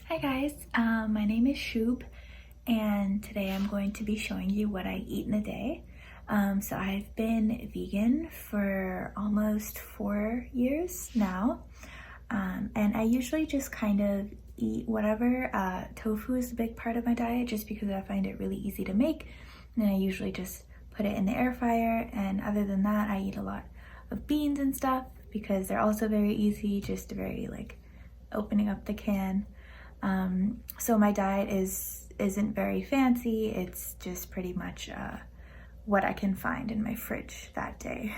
Hi guys, my name is Shub and today I'm going to be showing you what I eat in a day. So I've been vegan for almost 4 years now, and I usually just kind of eat whatever. Tofu is a big part of my diet just because I find it really easy to make, and I usually just put it in the air fryer, and other than that I eat a lot of beans and stuff because they're also very easy, just very like opening up the can. So my diet isn't very fancy. It's just pretty much what I can find in my fridge that day.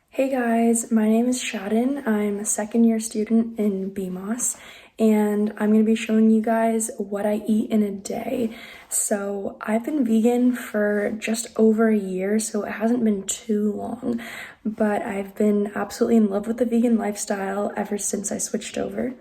Hey guys, my name is Shadden. I'm a second year student in BMOS, and I'm going to be showing you guys what I eat in a day. So I've been vegan for just over a year, so it hasn't been too long, but I've been absolutely in love with the vegan lifestyle ever since I switched over.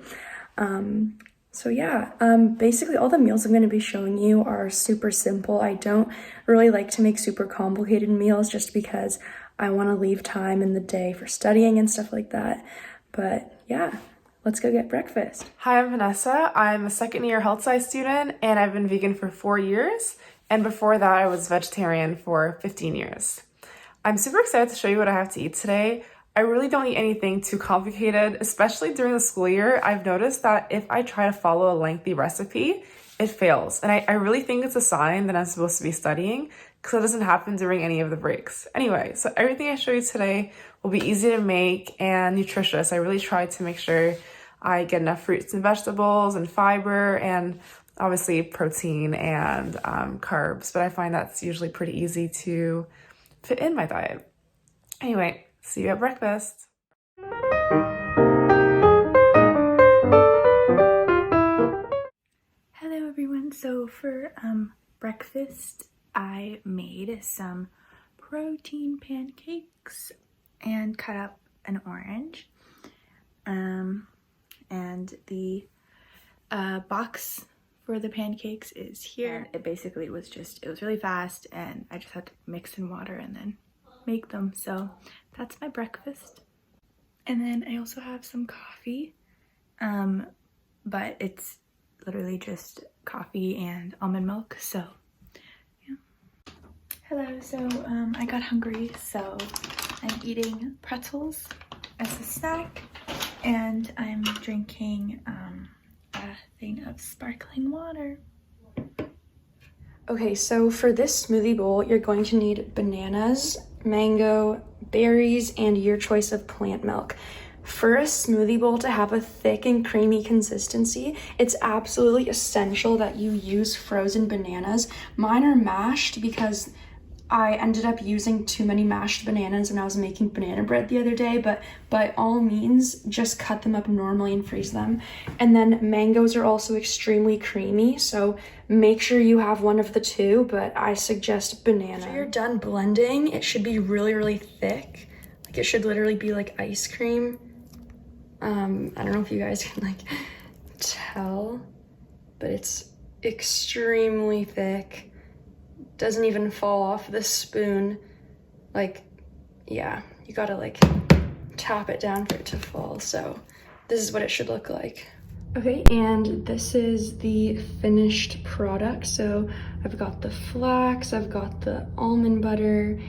Basically all the meals I'm going to be showing you are super simple. I don't really like to make super complicated meals just because I want to leave time in the day for studying and stuff like that. But yeah, let's go get breakfast. Hi, I'm Vanessa. I'm a second year health science student and I've been vegan for 4 years. And before that, I was vegetarian for 15 years. I'm super excited to show you what I have to eat today. I really don't eat anything too complicated, especially during the school year. I've noticed that if I try to follow a lengthy recipe, it fails. And I really think it's a sign that I'm supposed to be studying because it doesn't happen during any of the breaks. Anyway, so everything I show you today will be easy to make and nutritious. I really try to make sure I get enough fruits and vegetables and fiber and obviously protein and carbs, but I find that's usually pretty easy to fit in my diet. Anyway, see you at breakfast. Hello everyone. So for breakfast, I made some protein pancakes and cut up an orange. And the box for the pancakes is here. And it basically was it was really fast and I just had to mix in water and then make them. So that's my breakfast. And then I also have some coffee, but it's literally just coffee and almond milk. So yeah. Hello. So I got hungry, so I'm eating pretzels as a snack, and I'm drinking a thing of sparkling water. Okay, so for this smoothie bowl, you're going to need bananas, mango, berries, and your choice of plant milk. For a smoothie bowl to have a thick and creamy consistency, it's absolutely essential that you use frozen bananas. Mine are mashed because I ended up using too many mashed bananas when I was making banana bread the other day, but by all means, just cut them up normally and freeze them. And then mangoes are also extremely creamy, so make sure you have one of the two, but I suggest banana. After you're done blending, it should be really, really thick. Like it should literally be like ice cream. I don't know if you guys can like tell, but it's extremely thick. Doesn't even fall off the spoon. Like, yeah, you gotta like tap it down for it to fall. So this is what it should look like. Okay, and this is the finished product. So I've got the flax, I've got the almond butter,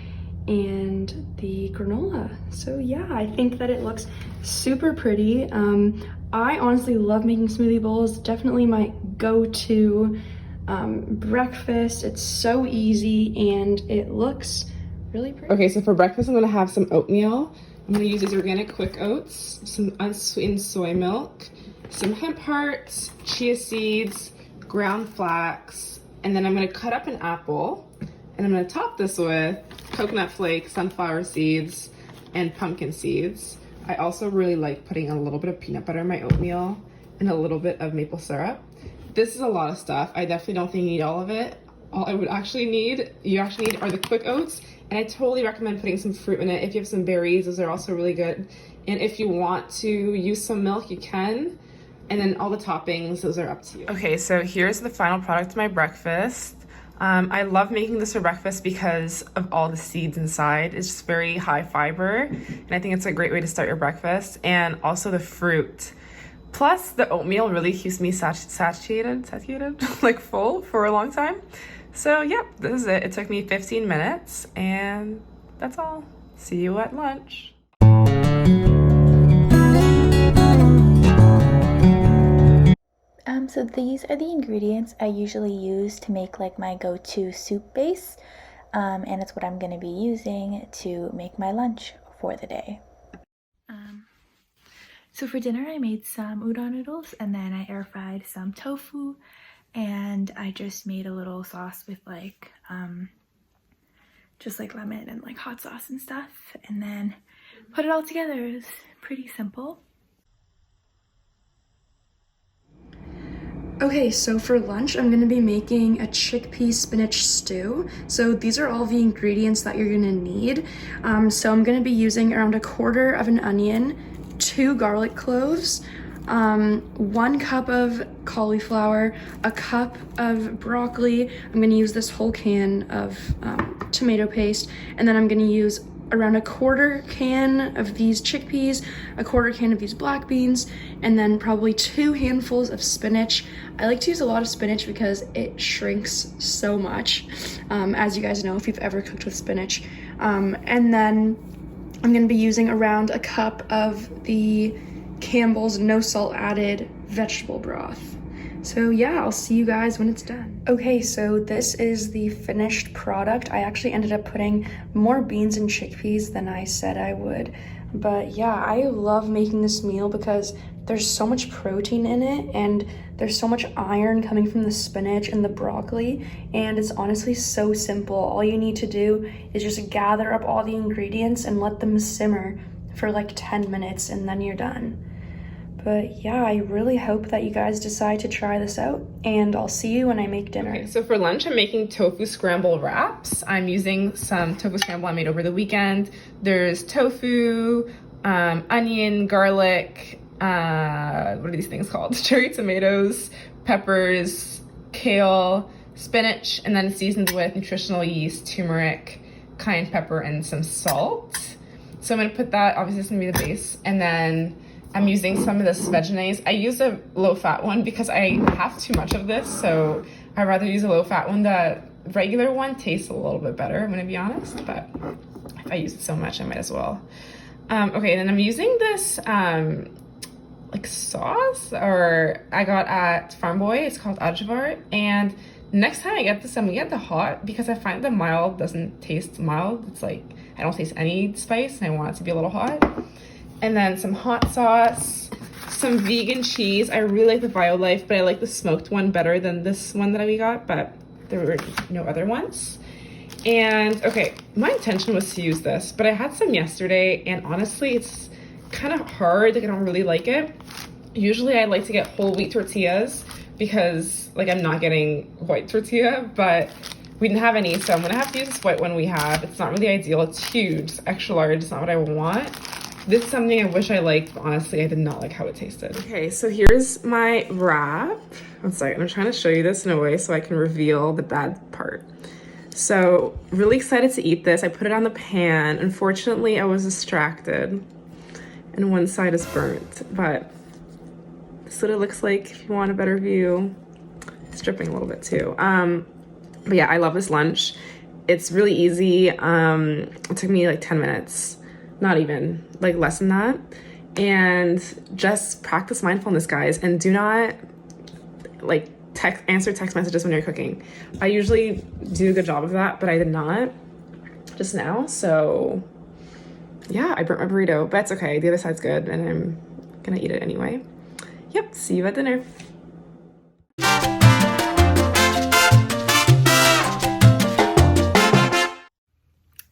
and the granola. So yeah, I think that it looks super pretty. I honestly love making smoothie bowls. Definitely my go-to breakfast. It's so easy and it looks really pretty. Okay, so for breakfast, I'm gonna have some oatmeal. I'm gonna use these organic quick oats, some unsweetened soy milk, some hemp hearts, chia seeds, ground flax, and then I'm gonna cut up an apple, and I'm gonna top this with coconut flakes, sunflower seeds, and pumpkin seeds. I also really like putting a little bit of peanut butter in my oatmeal and a little bit of maple syrup. This is a lot of stuff. I definitely don't think you need all of it. All I would actually need, are the quick oats, and I totally recommend putting some fruit in it. If you have some berries, those are also really good. And if you want to use some milk, you can. And then all the toppings, those are up to you. Okay, so here's the final product of my breakfast. I love making this for breakfast because of all the seeds inside. It's just very high fiber, and I think it's a great way to start your breakfast. And also the fruit. Plus, the oatmeal really keeps me satiated, like full for a long time. So, yep, this is it. It took me 15 minutes, and that's all. See you at lunch. So these are the ingredients I usually use to make like my go-to soup base, and it's what I'm going to be using to make my lunch for the day. So for dinner I made some udon noodles, and then I air fried some tofu, and I just made a little sauce with like just like lemon and like hot sauce and stuff, and then put it all together. It was pretty simple. Okay, so for lunch, I'm gonna be making a chickpea spinach stew. So these are all the ingredients that you're gonna need. So I'm gonna be using around 1/4 of an onion, 2 garlic cloves, 1 cup of cauliflower, 1 cup of broccoli. I'm gonna use this whole can of tomato paste, and then I'm gonna use around 1/4 can of these chickpeas, 1/4 can of these black beans, and then probably 2 handfuls of spinach. I like to use a lot of spinach because it shrinks so much, as you guys know if you've ever cooked with spinach. And then I'm gonna be using around 1 cup of the Campbell's no salt added vegetable broth. So yeah, I'll see you guys when it's done. Okay, so this is the finished product. I actually ended up putting more beans and chickpeas than I said I would. But yeah, I love making this meal because there's so much protein in it, and there's so much iron coming from the spinach and the broccoli, and it's honestly so simple. All you need to do is just gather up all the ingredients and let them simmer for like 10 minutes, and then you're done. But yeah, I really hope that you guys decide to try this out, and I'll see you when I make dinner. Okay, so for lunch, I'm making tofu scramble wraps. I'm using some tofu scramble I made over the weekend. There's tofu, onion, garlic, what are these things called? Cherry tomatoes, peppers, kale, spinach, and then seasoned with nutritional yeast, turmeric, cayenne pepper, and some salt. So I'm gonna put that, obviously it's gonna be the base, and then I'm using some of this Vegenaise. I use a low-fat one because I have too much of this, so I'd rather use a low-fat one. The regular one tastes a little bit better, I'm gonna be honest, but if I use it so much, I might as well. Okay, and then I'm using this like sauce, or I got at Farm Boy. It's called Ajvar, and next time I get this, I'm gonna get the hot because I find the mild doesn't taste mild. It's like I don't taste any spice, and I want it to be a little hot. And then some hot sauce, some vegan cheese. I really like the BioLife, but I like the smoked one better than this one that we got, but there were no other ones. And okay, my intention was to use this, but I had some yesterday, and honestly, it's kind of hard. Like, I don't really like it. Usually I like to get whole wheat tortillas because like I'm not getting white tortilla, but we didn't have any, so I'm gonna have to use this white one we have. It's not really ideal. It's huge, it's extra large. It's not what I want. This is something I wish I liked, but honestly, I did not like how it tasted. Okay, so here's my wrap. One second, I'm trying to show you this in a way so I can reveal the bad part. So, really excited to eat this. I put it on the pan. Unfortunately, I was distracted, and one side is burnt, but this is what it looks like if you want a better view. It's dripping a little bit too. But yeah, I love this lunch. It's really easy. It took me like 10 minutes. Not even, like less than that. And just practice mindfulness, guys, and do not like answer text messages when you're cooking. I usually do a good job of that, but I did not just now. So yeah, I burnt my burrito, but it's okay. The other side's good, and I'm gonna eat it anyway. Yep, see you at dinner.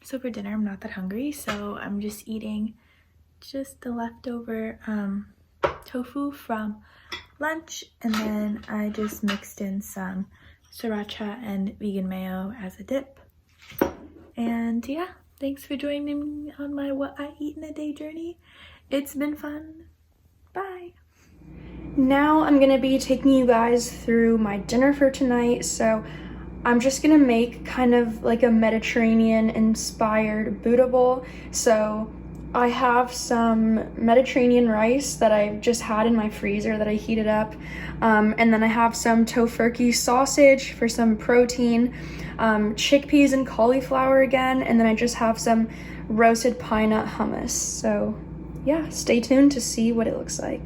So for dinner, I'm not that hungry, so I'm just eating just the leftover tofu from lunch, and then I just mixed in some sriracha and vegan mayo as a dip. And yeah, thanks for joining me on my what I eat in a day journey. It's been fun. Bye. Now I'm gonna be taking you guys through my dinner for tonight. So I'm just gonna make kind of like a Mediterranean inspired Buddha bowl. So I have some Mediterranean rice that I just had in my freezer that I heated up. And then I have some tofurkey sausage for some protein, chickpeas and cauliflower again, and then I just have some roasted pine nut hummus. So yeah, stay tuned to see what it looks like.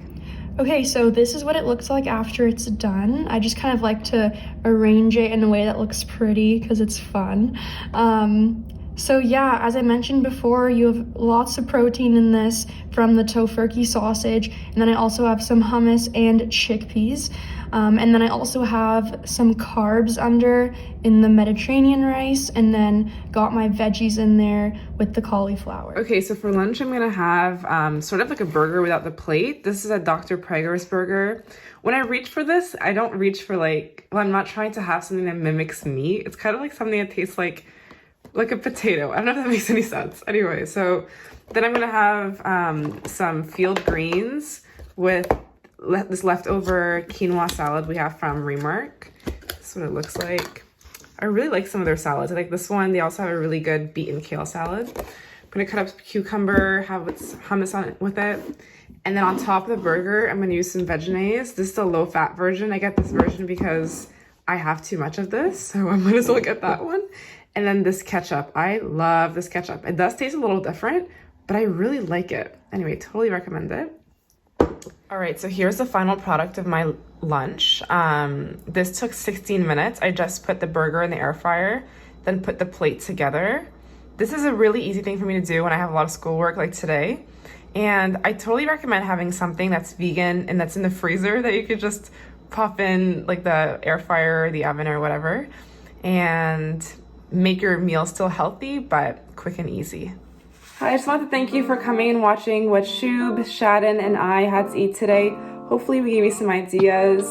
Okay, so this is what it looks like after it's done. I just kind of like to arrange it in a way that looks pretty because it's fun. So yeah, as I mentioned before, you have lots of protein in this from the tofurkey sausage, and then I also have some hummus and chickpeas. And then I also have some carbs under in the Mediterranean rice, and then got my veggies in there with the cauliflower. Okay, so for lunch I'm gonna have sort of like a burger without the plate. This is a Dr. Prager's burger. When I reach for this, I don't reach for I'm not trying to have something that mimics meat. It's kind of like something that tastes like a potato. I don't know if that makes any sense. Anyway, so then I'm gonna have some field greens with this leftover quinoa salad we have from Remark. This is what it looks like. I really like some of their salads. I like this one. They also have a really good beet and kale salad. I'm gonna cut up cucumber, have hummus on it with it. And then on top of the burger, I'm gonna use some Vegenaise. This is the low-fat version. I get this version because I have too much of this, so I might as well get that one. And then this ketchup. I love this ketchup. It does taste a little different, but I really like it. Anyway, totally recommend it. All right, so here's the final product of my lunch. This took 16 minutes. I just put the burger in the air fryer, then put the plate together. This is a really easy thing for me to do when I have a lot of schoolwork like today. And I totally recommend having something that's vegan and that's in the freezer that you could just pop in like the air fryer or the oven or whatever, and make your meal still healthy, but quick and easy. I just want to thank you for coming and watching what Shub, Shadden, and I had to eat today. Hopefully we gave you some ideas,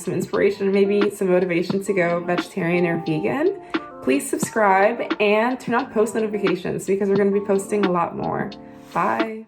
some inspiration, maybe some motivation to go vegetarian or vegan. Please subscribe and turn on post notifications because we're going to be posting a lot more. Bye.